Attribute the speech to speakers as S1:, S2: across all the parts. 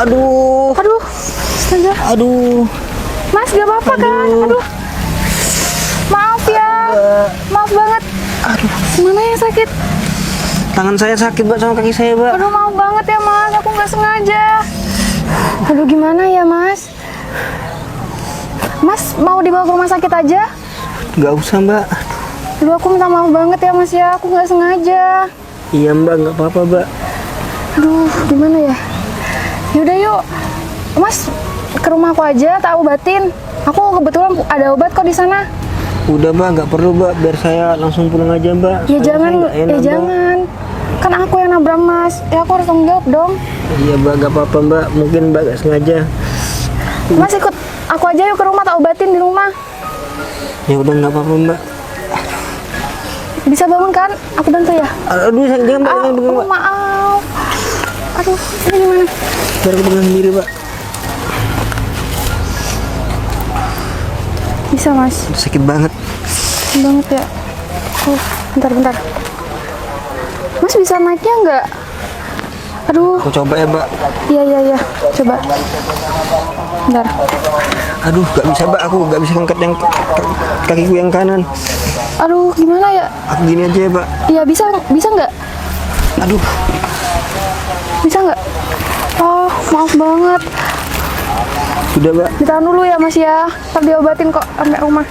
S1: Aduh.
S2: Aduh, astaga.
S1: Aduh.
S2: Mas, gak apa-apa kan? Aduh. Maaf ya. Maaf banget.
S1: Aduh.
S2: Gimana yang sakit?
S1: Tangan saya sakit, Mbak, sama kaki saya, Mbak.
S2: Aduh, maaf banget ya, Mas. Aku nggak sengaja. Aduh, gimana ya, Mas? Mas, mau dibawa ke rumah sakit aja?
S1: Nggak usah, Mbak.
S2: Aduh, aku minta maaf banget ya, Mas ya. Aku nggak sengaja.
S1: Iya, Mbak, nggak apa-apa, Mbak.
S2: Aduh, gimana ya? Yaudah yuk, Mas ke rumah aku aja, tak obatin. Aku kebetulan ada obat kok di sana.
S1: Udah, Mbak, nggak perlu, Mbak. Biar saya langsung pulang aja, Mbak.
S2: Ya
S1: Soalnya
S2: jangan,
S1: saya nggak enak, Mbak.
S2: jangan. Kan aku yang nabrak Mas. Ya aku harus tanggung jawab dong.
S1: Iya, Mbak, nggak apa-apa, Mbak. Mungkin Mbak nggak sengaja.
S2: Mas ikut aku aja yuk ke rumah, tak obatin di rumah.
S1: Ya udah, nggak apa-apa, Mbak.
S2: Bisa bangun kan? Aku bantu ya.
S1: Aduh, jangan, Mbak. Jangan begini, Mbak.
S2: Maaf. Aduh, ini gimana?
S1: Biar aku pegang sendiri, Mbak.
S2: Bisa Mas.
S1: Sakit banget.
S2: Banget ya. Bentar. Mas bisa naiknya nggak? Aduh.
S1: Aku coba ya, Mbak.
S2: Iya. Coba. Bentar.
S1: Aduh, nggak bisa, Mbak. Aku nggak bisa angkat yang kakiku yang kanan.
S2: Aduh, gimana ya?
S1: Aku gini aja ya, Mbak.
S2: Iya, bisa nggak?
S1: Aduh.
S2: Bisa nggak? Oh, maaf banget.
S1: Sudah, Mbak.
S2: Ditahan dulu ya, Mas ya. Ntar diobatin kok sampai rumah.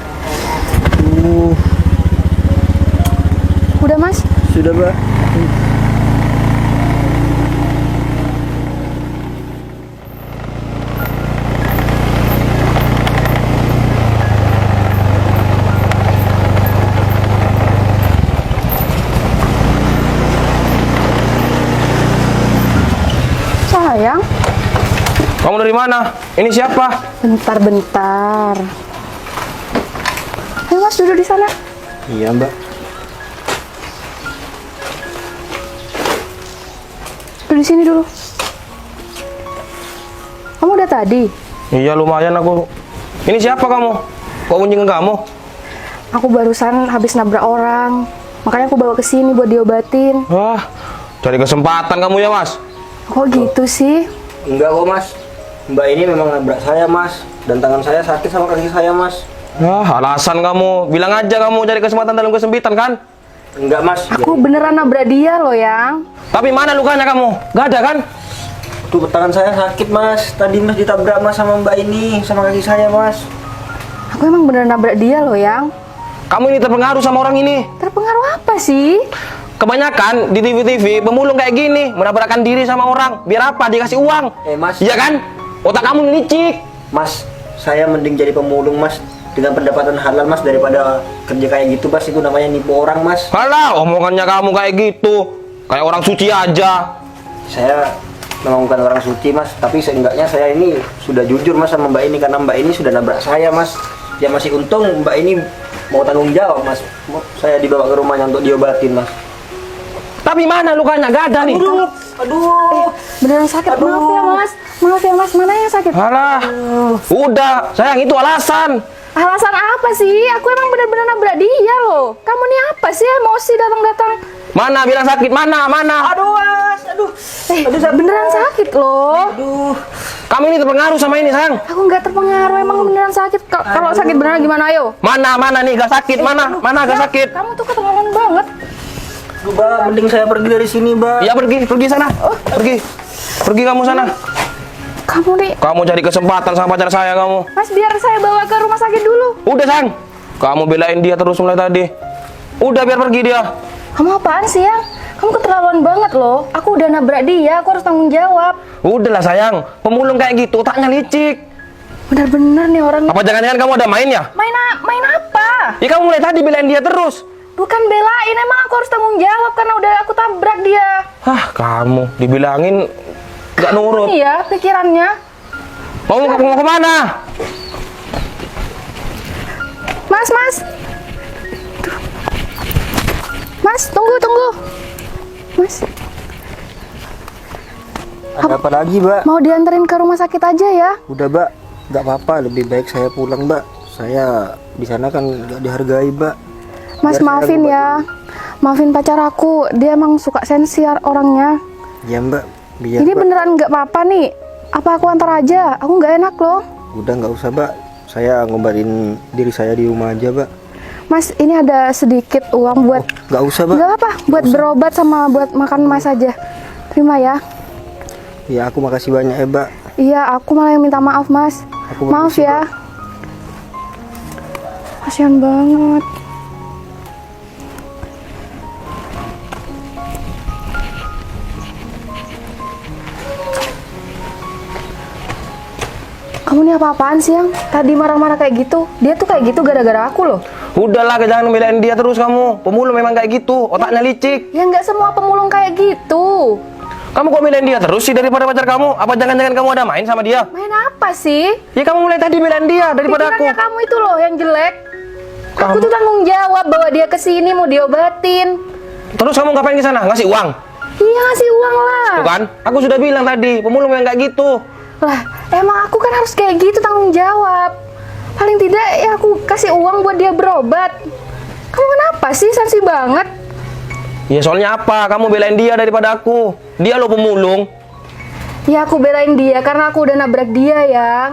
S2: Udah, Mas?
S1: Sudah, Mbak.
S2: Sayang.
S3: Kamu dari mana? Ini siapa?
S2: Bentar. Ayo Mas, duduk di sana.
S1: Iya, Mbak.
S2: Duduk di sini dulu. Kamu udah tadi?
S3: Iya, lumayan aku. Ini siapa kamu? Kok kunjungin kamu?
S2: Aku barusan habis nabrak orang. Makanya aku bawa ke sini buat diobatin.
S3: Wah, cari kesempatan kamu ya, Mas.
S2: Kok gitu sih?
S1: Enggak kok, Mas. Mbak ini memang nabrak saya, Mas. Dan tangan saya sakit sama kaki saya, Mas.
S3: Wah, alasan kamu. Bilang aja kamu cari kesempatan dalam kesempitan kan?
S1: Enggak, Mas.
S2: Aku beneran nabrak dia loh, Yang.
S3: Tapi mana lukanya kamu? Gak ada kan?
S1: Tuh, tangan saya sakit, Mas. Tadi Mas ditabrak, Mas, sama Mbak ini. Sama kaki saya, Mas.
S2: Aku emang beneran nabrak dia loh, Yang.
S3: Kamu ini terpengaruh sama orang ini.
S2: Terpengaruh apa sih?
S3: Kebanyakan di TV-TV pemulung kayak gini menabrakkan diri sama orang. Biar apa? Dikasih uang.
S1: Mas.
S3: Iya kan? Otak kamu licik.
S1: Mas, saya mending jadi pemulung, Mas. Dengan pendapatan halal, Mas, daripada kerja kayak gitu, Mas. Itu namanya nipu orang, Mas.
S3: Alah, omongannya kamu kayak gitu. Kayak orang suci aja.
S1: Saya memang bukan orang suci, Mas. Tapi seenggaknya saya ini sudah jujur, Mas, sama Mbak ini. Karena Mbak ini sudah nabrak saya, Mas. Ya masih untung Mbak ini mau tanggung jawab, Mas. Saya dibawa ke rumahnya untuk diobatin, Mas.
S3: Tapi mana lukanya? Gak ada nih.
S1: Aduh.
S2: Beneran sakit.
S1: Aduh.
S2: Maaf ya, Mas. Mana yang sakit?
S3: Alah, udah. Sayang, itu alasan.
S2: Alasan apa sih? Aku emang bener-bener nabrak dia loh. Kamu nih apa sih emosi datang-datang?
S3: Mana bilang sakit? Mana?
S1: Aduh, Mas. Aduh.
S2: Beneran sakit loh.
S1: Aduh.
S3: Kamu ini terpengaruh sama ini, sayang.
S2: Aku nggak terpengaruh, emang beneran sakit. Kalau sakit beneran gimana, ayo?
S3: Mana nih? Gak sakit? Mana gak sakit?
S2: Kamu tuh keterlaluan banget.
S1: Mbak, mending saya pergi dari sini, Mbak.
S3: Iya, pergi sana. Pergi kamu sana.
S2: Kamu nih,
S3: Kamu cari kesempatan sama pacar saya kamu.
S2: Mas, biar saya bawa ke rumah sakit dulu.
S3: Udah, sayang. Kamu belain dia terus mulai tadi. Udah, biar pergi dia.
S2: Kamu apaan sih, Yang? Kamu keterlaluan banget loh. Aku udah nabrak dia, aku harus tanggung jawab.
S3: Udahlah, sayang. Pemulung kayak gitu, otaknya licik.
S2: Bener-bener nih orang.
S3: Apa jangan-jangan kamu ada main ya?
S2: Main apa?
S3: Ya kamu mulai tadi belain dia terus.
S2: Bukan belain, emang aku harus tanggung jawab karena udah aku tabrak dia.
S3: Hah, kamu dibilangin gak nurut.
S2: Iya, pikirannya.
S3: Mau kemana?
S2: Mas. Mas, tunggu. Mas,
S1: Ada apa lagi, Mbak?
S2: mau dianterin ke rumah sakit aja ya?
S1: Udah, Mbak. Nggak apa-apa, lebih baik saya pulang, Mbak. Saya di sana kan nggak dihargai, Mbak.
S2: Mas,
S1: Biar saya
S2: maafin
S1: ngobatin.
S2: ya. Maafin pacar aku, dia emang suka sensi orangnya.
S1: Ya Mbak, biar
S2: Ini
S1: Mbak.
S2: beneran nggak apa-apa nih. Apa aku antar aja? Aku nggak enak loh.
S1: Udah nggak usah Mbak, saya ngobatin diri saya di rumah aja Mbak.
S2: Mas, ini ada sedikit uang buat
S1: Nggak usah Mbak.
S2: nggak apa, buat berobat sama buat makan Mas aja. Terima ya.
S1: Ya aku makasih banyak ya Mbak.
S2: Iya, aku malah yang minta maaf Mas.
S1: Aku
S2: Maaf
S1: permisi,
S2: ya. Kasihan banget. Kamu nih apa-apaan sih yang tadi marah-marah kayak gitu? Dia tuh kayak gitu gara-gara aku loh.
S3: Udahlah, jangan belain dia terus kamu. Pemulung memang kayak gitu, otaknya licik.
S2: Ya nggak semua pemulung kayak gitu.
S3: Kamu kok belain dia terus sih daripada pacar kamu? Apa jangan-jangan kamu ada main sama dia?
S2: Main apa sih?
S3: Ya kamu mulai tadi belain dia daripada aku.
S2: Pikirannya kamu itu loh yang jelek. Aku tuh tanggung jawab bawa dia ke sini mau diobatin.
S3: Terus kamu ngapain ke sana? Ngasih uang?
S2: Iya ngasih uang lah.
S3: Tuh kan? Aku sudah bilang tadi, pemulung yang kayak gitu.
S2: Lah, emang aku kan harus kayak gitu tanggung jawab. Paling tidak ya aku kasih uang buat dia berobat. Kamu kenapa sih sensi banget?
S3: Ya soalnya apa? Kamu belain dia daripada aku. Dia lo pemulung.
S2: Ya aku belain dia karena aku udah nabrak dia yang.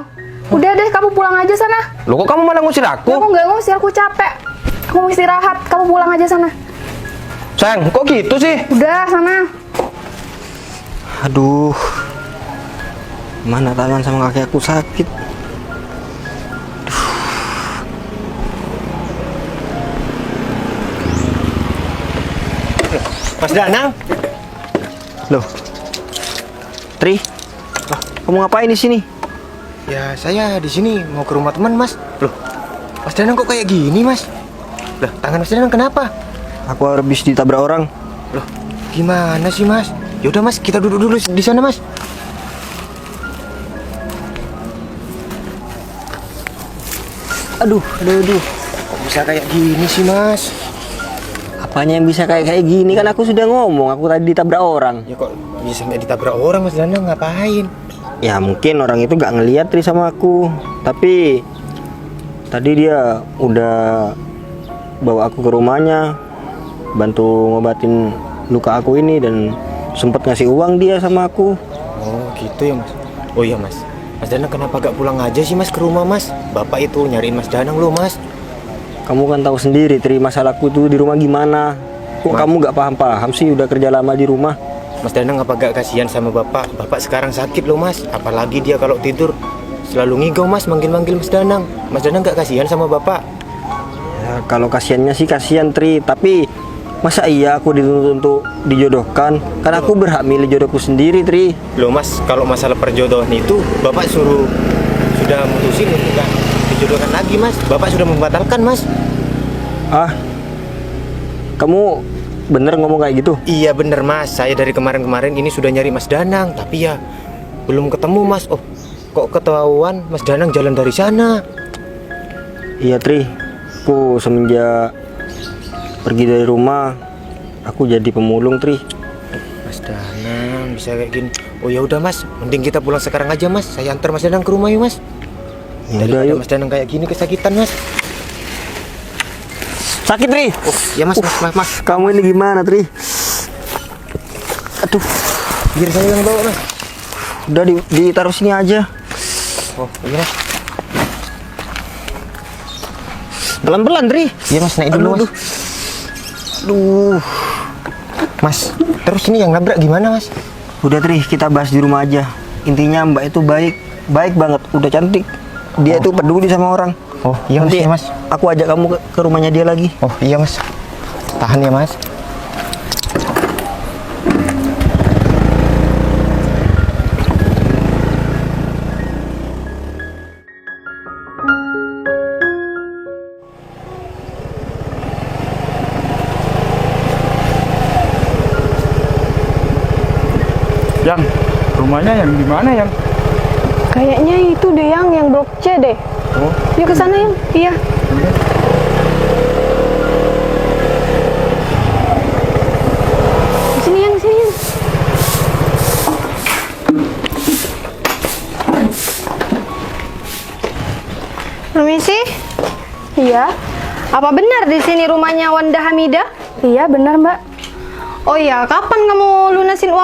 S2: Udah deh kamu pulang aja sana.
S3: Loh kok kamu malah ngusir
S2: Ya,
S3: aku?
S2: aku nggak ngusir, aku capek. Aku mau istirahat, kamu pulang aja sana.
S3: Sayang, kok gitu sih?
S2: Udah sana.
S1: Aduh, mana tangan sama kaki aku sakit.
S4: Mas Danang,
S1: Loh, Tri, kamu ngapain di sini?
S4: ya saya di sini mau ke rumah teman Mas. Loh, Mas Danang kok kayak gini Mas? Lah, tangan Mas Danang kenapa?
S1: Aku habis ditabrak orang.
S4: Loh, gimana sih Mas? Yaudah Mas, kita duduk dulu di sana Mas.
S1: Aduh.
S4: Kok bisa kayak gini sih Mas?
S1: Apanya yang bisa kayak gini, kan aku sudah ngomong, aku tadi ditabrak orang.
S4: Ya kok bisa sampai ditabrak orang Mas Danang, ngapain?
S1: Ya mungkin orang itu gak ngeliat Tri sama aku, tapi tadi dia udah bawa aku ke rumahnya, bantu ngobatin luka aku ini, dan sempet ngasih uang dia sama aku.
S4: Oh gitu ya Mas. Oh iya Mas, Mas Danang kenapa gak pulang aja sih Mas ke rumah Mas? Bapak itu nyariin Mas Danang loh Mas.
S1: Kamu kan tahu sendiri Tri, masalahku tuh di rumah gimana. Kok kamu gak paham-paham sih, udah kerja lama di rumah.
S4: Mas Danang apa gak kasihan sama Bapak? Bapak sekarang sakit loh Mas. Apalagi dia kalau tidur selalu ngigau Mas, manggil-manggil Mas Danang. Mas Danang gak kasihan sama Bapak?
S1: Ya, kalau kasihannya sih kasihan Tri, tapi masa iya aku dituntut untuk dijodohkan? Kan aku berhak milih jodohku sendiri Tri.
S4: Loh Mas, kalau masalah perjodohan itu Bapak sudah mutusin untuk gak dijodohkan lagi Mas. Bapak sudah membatalkan Mas.
S1: Ah, kamu bener ngomong kayak gitu?
S4: Iya bener Mas, saya dari kemarin-kemarin ini sudah nyari Mas Danang, tapi ya belum ketemu Mas. Oh, kok ketahuan Mas Danang jalan dari sana?
S1: Iya Tri, aku semenjak pergi dari rumah, aku jadi pemulung Tri.
S4: Mas Danang bisa kayak gini. Oh ya udah Mas, mending kita pulang sekarang aja Mas. Saya antar Mas Danang ke rumah yuk Mas.
S1: Ya udah
S4: Daripada
S1: yuk.
S4: Mas Danang kayak gini kesakitan Mas.
S1: Sakit Tri.
S4: Oh ya Mas, Mas.
S1: Kamu ini gimana Tri? Aduh,
S4: Biar saya yang bawa Mas.
S1: udah ditaruh sini aja.
S4: Oh iya Mas.
S1: Pelan-pelan Tri.
S4: Iya Mas, naik dulu Mas.
S1: Aduh.
S4: Mas, terus ini yang nabrak gimana Mas?
S1: Udah Tri, kita bahas di rumah aja. Intinya Mbak itu baik banget, udah cantik. Dia itu peduli sama orang.
S4: Oh iya Mas,
S1: Nanti
S4: iya Mas.
S1: aku ajak kamu ke rumahnya dia lagi.
S4: Oh iya Mas. Tahan ya Mas.
S5: Yang rumahnya yang di mana yang?
S2: Kayaknya itu deh yang blok C deh.
S5: Oh,
S2: Yuk ke sana yang. Iya. Di sini yang, sini yang.
S6: Permisi,
S2: Iya.
S6: apa benar di sini rumahnya Wanda Hamidah?
S2: Iya benar mbak.
S6: Oh iya, kapan kamu lunasin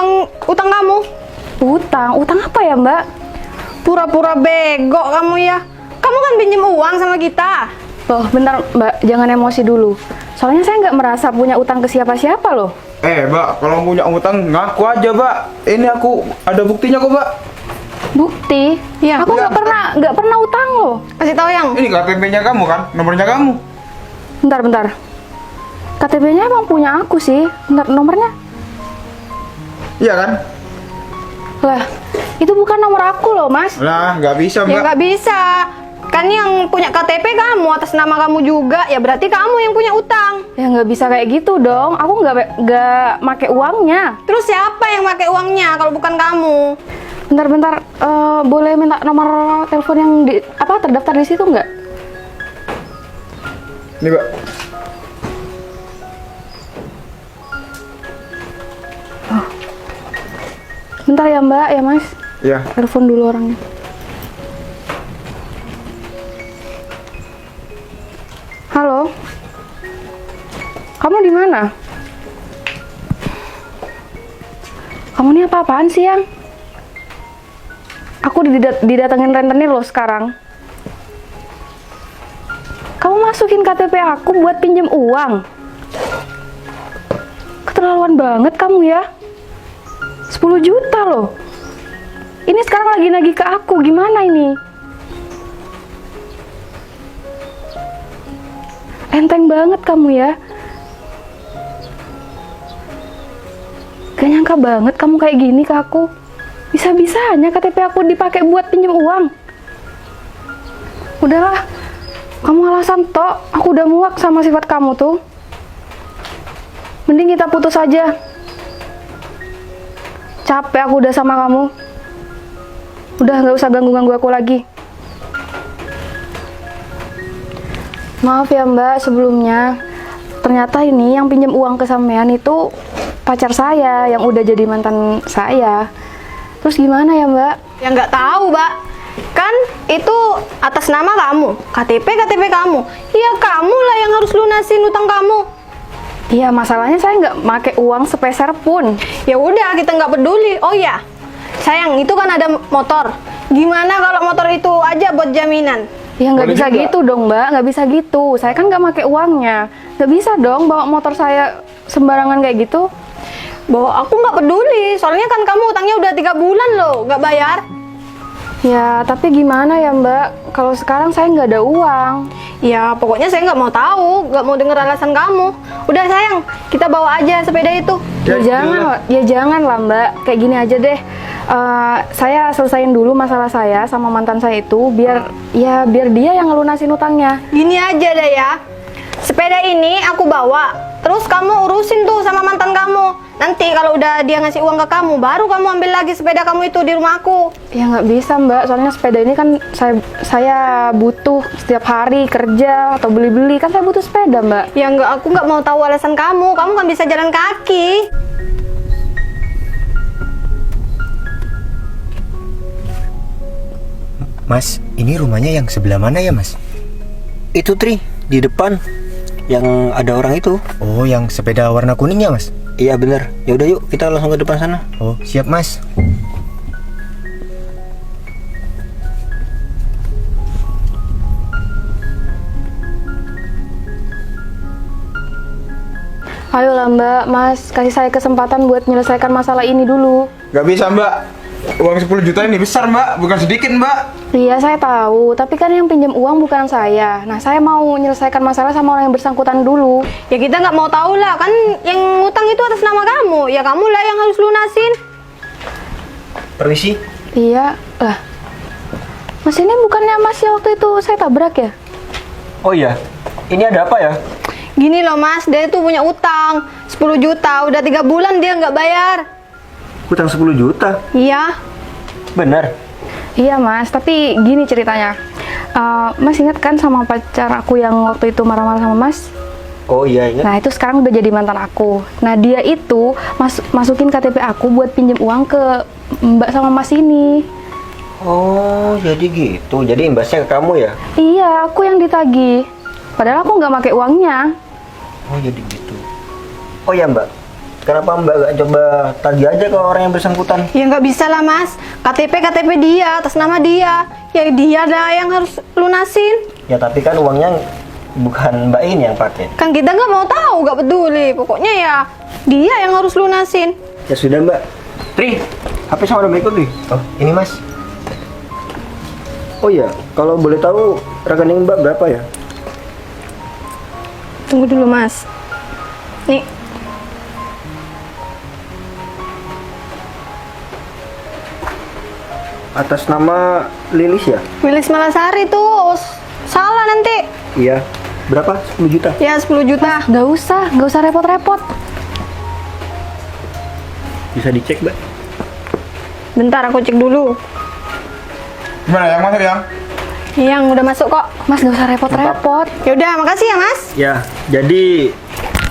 S6: utang kamu?
S2: Utang apa ya mbak?
S6: Pura-pura bego kamu ya. Kamu kan pinjam uang sama kita.
S2: Loh bentar mbak, jangan emosi dulu. Soalnya saya nggak merasa punya utang ke siapa-siapa loh.
S5: Mbak, kalau punya utang ngaku aja, Mbak. Ini aku ada buktinya kok, Mbak.
S2: Bukti?
S6: Iya.
S2: Aku nggak pernah utang loh.
S6: Kasih tahu yang.
S5: Ini KTP-nya kamu kan? Nomornya kamu.
S2: Bentar. KTP-nya emang punya aku sih. Bentar, nomornya?
S5: Iya kan?
S2: Lah, itu bukan nomor aku loh mas.
S5: Nah, nggak bisa,
S6: Ya
S5: Mbak.
S6: nggak bisa. Kan yang punya KTP kamu atas nama kamu juga. Ya berarti kamu yang punya utang.
S2: Ya nggak bisa kayak gitu dong. Aku nggak make uangnya.
S6: Terus siapa yang pakai uangnya kalau bukan kamu?
S2: Bentar. Boleh minta nomor telepon yang terdaftar di situ nggak?
S5: Nih, Mbak.
S2: Bentar ya mbak, ya mas.
S5: Iya.
S2: Telepon dulu orangnya. Halo. Kamu di mana? Kamu ini apa-apaan sih yang? Aku didatengin rentenir loh sekarang. Kamu masukin KTP aku buat pinjam uang. Keterlaluan banget kamu ya. 10 juta loh. Ini sekarang lagi nagih ke aku, gimana ini? Enteng banget kamu ya. Gak nyangka banget kamu kayak gini ke aku. Bisa-bisanya KTP aku dipakai buat pinjam uang. Udahlah, kamu alasan tok. Aku udah muak sama sifat kamu tuh. Mending kita putus aja. Capek aku udah sama kamu. Udah gak usah ganggu-ganggu aku lagi. Maaf ya mbak sebelumnya. Ternyata ini yang pinjam uang ke sampean itu pacar saya yang udah jadi mantan saya. Terus gimana ya mbak?
S6: Ya nggak tahu, Mbak. Kan itu atas nama kamu, KTP kamu. Ya kamu lah yang harus lunasin utang kamu.
S2: Iya masalahnya saya nggak pakai uang sepeser pun.
S6: Ya udah, kita nggak peduli. Oh ya, sayang, itu kan ada motor. Gimana kalau motor itu aja buat jaminan?
S2: Ya nggak
S5: Boleh
S2: bisa
S5: juga.
S2: gitu dong mbak, nggak bisa gitu. Saya kan nggak pakai uangnya. Nggak bisa dong bawa motor saya sembarangan kayak gitu.
S6: Bahwa aku nggak peduli, soalnya kan kamu utangnya udah 3 bulan loh, nggak bayar.
S2: Ya tapi gimana ya mbak? Kalau sekarang saya nggak ada uang.
S6: Ya pokoknya saya nggak mau tahu, nggak mau denger alasan kamu. Udah sayang, kita bawa aja sepeda itu.
S2: Ya jangan lah mbak. Kayak gini aja deh. Saya selesaiin dulu masalah saya sama mantan saya itu biar dia yang ngelunasin utangnya.
S6: Gini aja deh ya, sepeda ini aku bawa, terus kamu urusin tuh sama mantan kamu. Nanti kalau udah dia ngasih uang ke kamu, baru kamu ambil lagi sepeda kamu itu di rumahku.
S2: Ya nggak bisa mbak, soalnya sepeda ini kan saya butuh setiap hari kerja atau beli-beli, kan saya butuh sepeda mbak.
S6: Ya nggak, aku nggak mau tahu alasan kamu kan bisa jalan kaki.
S4: Mas, ini rumahnya yang sebelah mana ya mas?
S1: Itu Tri, di depan yang ada orang itu.
S4: Oh, yang sepeda warna kuning ya mas?
S1: Iya bener. Ya udah yuk, kita langsung ke depan sana.
S4: Oh, siap mas.
S2: Ayolah mbak, mas kasih saya kesempatan buat menyelesaikan masalah ini dulu.
S5: Nggak bisa, Mbak. Uang 10 juta ini besar, Mbak. Bukan sedikit, Mbak.
S2: Iya saya tahu, tapi kan yang pinjam uang bukan saya. Nah saya mau menyelesaikan masalah sama orang yang bersangkutan dulu.
S6: Ya kita nggak mau tahu lah, kan yang ngutang itu atas nama kamu. Ya kamu lah yang harus lunasin.
S1: Permisi.
S2: Iya, lah. Mas ini bukannya mas yang waktu itu saya tabrak ya?
S1: Oh iya, ini ada apa ya?
S6: Gini loh mas, dia itu punya utang 10 juta, udah 3 bulan dia nggak bayar.
S1: Hutang 10 juta?
S6: Iya.
S1: Bener?
S2: Iya mas, tapi gini ceritanya. Mas ingat kan sama pacar aku yang waktu itu marah-marah sama mas?
S1: Oh iya, ingat.
S2: Nah itu sekarang udah jadi mantan aku. Nah dia itu masukin KTP aku buat pinjam uang ke mbak sama mas ini.
S1: Oh, jadi gitu. Jadi imbasnya ke kamu ya?
S2: Iya, aku yang ditagih. Padahal aku nggak pakai uangnya.
S1: Oh, jadi gitu. Oh ya Mbak, kenapa Mbak gak coba tagih aja ke orang yang bersangkutan?
S6: Ya nggak bisa lah mas, KTP dia, atas nama dia. Ya dia dah yang harus lunasin.
S1: Ya tapi kan uangnya bukan Mbak ini yang pakai.
S6: Kan kita nggak mau tahu, nggak peduli. Pokoknya ya dia yang harus lunasin.
S1: Ya sudah Mbak. Tri, HP sama dompetku nih.
S4: Oh, ini mas.
S1: Oh iya, kalau boleh tahu rekening Mbak berapa ya?
S6: Tunggu dulu mas. Nih,
S1: Atas nama Lilis ya?
S6: Wilis Malasari tuh. Salah nanti.
S1: Iya. Berapa? 10 juta?
S6: Ya 10 juta.
S2: Gak usah repot-repot.
S1: Bisa dicek Mbak?
S6: Bentar aku cek dulu.
S5: Gimana yang masuk yang?
S6: Yang udah masuk kok.
S2: Mas gak usah repot-repot.
S6: Ya udah, makasih ya mas.
S1: Ya, jadi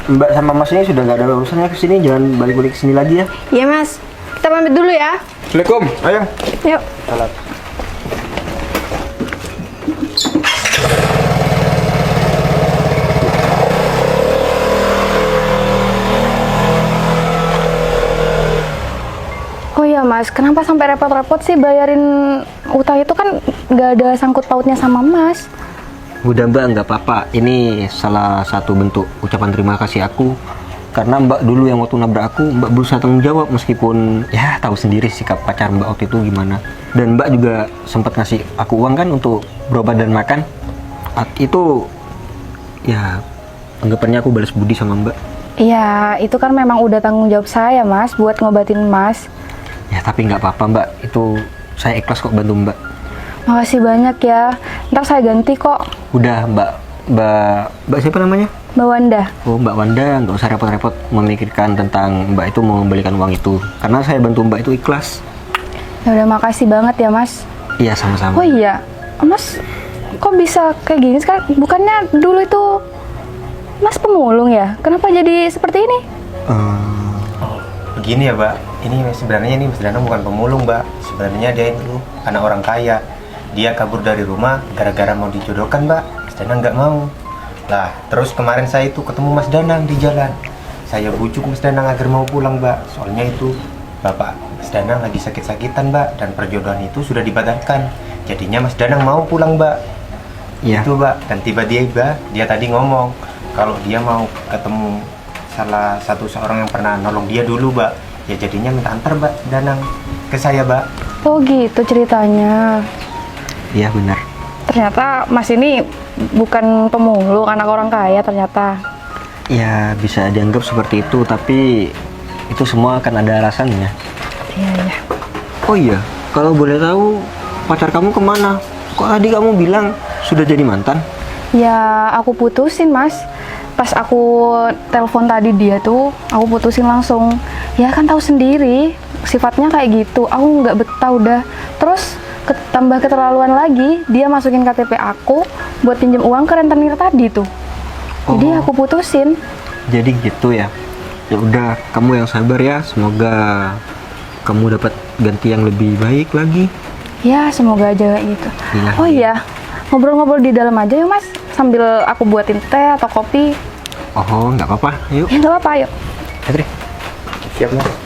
S1: Mbak sama Mas ini sudah nggak ada urusannya ke sini, jangan balik-balik ke sini lagi ya.
S6: Iya mas. Kita pamit dulu ya.
S5: Assalamualaikum. Ayo.
S6: Yuk.
S1: Salam.
S2: Oh iya Mas, kenapa sampai repot-repot sih bayarin utang itu? Kan nggak ada sangkut pautnya sama Mas.
S1: Udah Mbak, nggak apa-apa. Ini salah satu bentuk ucapan terima kasih aku. Karena Mbak dulu yang waktu nabrak aku, Mbak berusaha tanggung jawab meskipun ya tahu sendiri sikap pacar Mbak waktu itu gimana. Dan Mbak juga sempat ngasih aku uang kan untuk berobat dan makan. Itu ya anggapannya aku balas budi sama Mbak.
S2: Iya, itu kan memang udah tanggung jawab saya Mas buat ngobatin Mas.
S1: Ya tapi nggak apa-apa Mbak, itu saya ikhlas kok bantu Mbak.
S2: Makasih banyak ya. Ntar saya ganti kok.
S1: Udah Mbak siapa namanya?
S2: Mbak Wanda.
S1: Oh Mbak Wanda, nggak usah repot-repot memikirkan tentang Mbak itu mau mengembalikan uang itu. Karena saya bantu Mbak itu ikhlas.
S2: Ya udah, makasih banget ya Mas.
S1: Iya sama-sama.
S2: Oh iya, Mas kok bisa kayak gini sekarang? Bukannya dulu itu Mas pemulung ya? Kenapa jadi seperti ini?
S4: Oh, begini ya, Mbak. Ini sebenarnya Mas Danang bukan pemulung, Mbak. Sebenarnya dia itu anak orang kaya. Dia kabur dari rumah gara-gara mau dijodohkan, Mbak. Mas Danang nggak mau. Lah, terus kemarin saya itu ketemu Mas Danang di jalan. Saya bujuk Mas Danang agar mau pulang, Mbak. Soalnya itu Bapak Mas Danang lagi sakit-sakitan, Mbak. Dan perjodohan itu sudah dibatalkan. Jadinya Mas Danang mau pulang, Mbak.
S1: Iya.
S4: Itu, Mbak. Dan tiba-tiba dia tadi ngomong kalau dia mau ketemu salah satu seorang yang pernah nolong dia dulu, Mbak. Ya jadinya minta antar Mbak Danang ke saya, Mbak.
S2: Oh gitu ceritanya.
S1: Iya benar.
S2: Ternyata Mas ini bukan pemulung, anak orang kaya ternyata.
S1: Ya bisa dianggap seperti itu, tapi itu semua akan ada alasannya.
S2: Iya, iya.
S1: Oh iya, kalau boleh tahu pacar kamu kemana? Kok tadi kamu bilang sudah jadi mantan?
S2: Ya aku putusin Mas. Pas aku telepon tadi dia tuh, aku putusin langsung. Ya kan tahu sendiri, sifatnya kayak gitu. Aku nggak betah udah. Terus tambah keterlaluan lagi, dia masukin KTP aku buat pinjam uang ke rentenir tadi tuh. Jadi
S1: Oh.
S2: aku putusin.
S1: Jadi gitu ya. Ya udah, kamu yang sabar ya. Semoga kamu dapat ganti yang lebih baik lagi.
S2: Ya semoga aja kayak gitu.
S1: Iya.
S2: Oh iya, ngobrol-ngobrol di dalam aja yuk Mas, sambil aku buatin teh atau kopi.
S1: Oh, nggak apa-apa. Yuk.
S2: Ya nggak apa-apa, yuk.
S1: Adri.
S4: Siap, Mas.